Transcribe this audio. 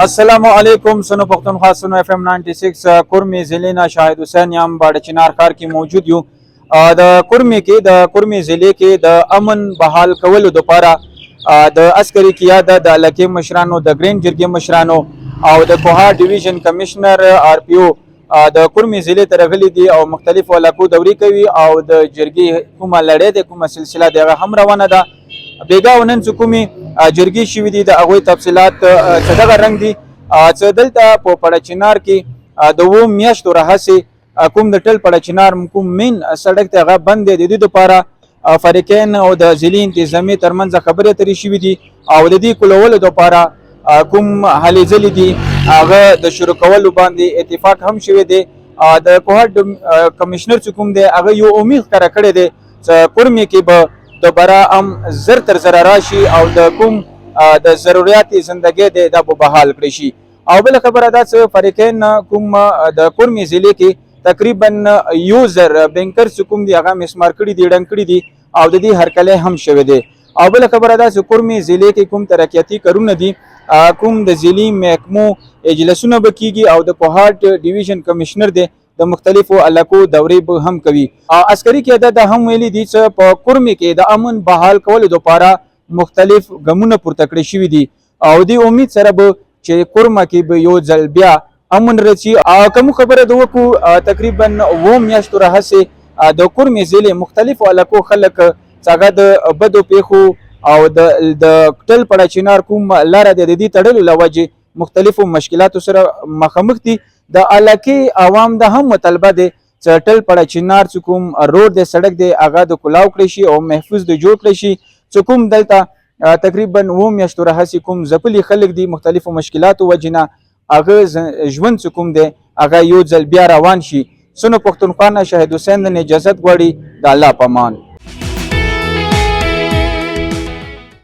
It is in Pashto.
السلام علیکم سنو پختونخوا سنو اف ام 96 کرمی ضلع نه شاهد حسین یم باډ چنار ښار کې موجود یو د کرمی ضلع کې د امن بحال کولو لپاره د عسکري قیاده د علاقې مشرانو د ګرین جرګې مشرانو او د کوها ډیویژن کمشنر آر پی او د کرمی ضلع ته راغلي دي او مختلفو علاقو دوري کوي او د جرګې کومه لړۍ د کومه سلسله دغه هم روانه ده بیګا ونن کومي جرګې شوي دي د هغوی تفصیلات څه دغه رنګ دي څه دلته په پړچنار کې د 2 میاشتو راهیسې کوم د ټل پړچنار کوم مین سړک ته هغه بند دی د دې لپاره فریقین او د ضلعي انتظامي ترمنځ خبرې اترې شوي دي او د دې کولولو لپاره کوم هلې ځلې دي هغه د شروع کولو باندې اتفاق هم شوی دی د کوهټ کمشنر چې کوم دی هغه یو امید ښکاره کړی دی چې کرمي کې به دوباره هم زر تر زر راشي او د کوم د ضرورت زندګۍ دی دا به بحال کړی شي او بل خبره دا چې فریقین کوم د کرمي ضلع کې تقریبا 1000 بینکر چې کوم دی هغه مسمار کړي دي ډنګ کړي دي او د دې هرکلی هم شوی دی او بل خبره دا چې کرمي ضلع کې کوم ترقیاتي کارونه دي کوم د ضلعي محکمو اجلاسونه به کیږي او د کوهاټ ډیویژن کمشنر دی د مختلفو علاقو دورې به هم کوي عسکري قیاده د هم ویلي دي چې په کرمي کې د امن بحال کولو لپاره مختلف ګامونه پورته کړي شوي دي او د امید سره به چې کرمه کې به یو ځل بیا امن راشي کوم خبره د وکړو تقریبا 2 میاشتو راهیسې د کرمي ضلع مختلفو علاقو خلک څنګه د بدو پیښو او د ټل پړچنار کوم لاره د دې تړلو لوجه مختلفو مشکلاتو سره مخامخ دي د علاقې عوام د هم مطالبه دي چې ټل پړچنار چې کوم روډ د سړک دی هغه د کلاو کړی شي او محفوظ د جوړ کړی شي چې کوم دلته تقریبا 2 میاشتو راهیسې کوم ځپلي خلک دي مختلفو مشکلاتو وجنه هغه ژوند چې کوم دی هغه یو ځل بیا روان شي سنو پښتونخوا نه شاهد حسین نه اجازت غواړي د الله په امان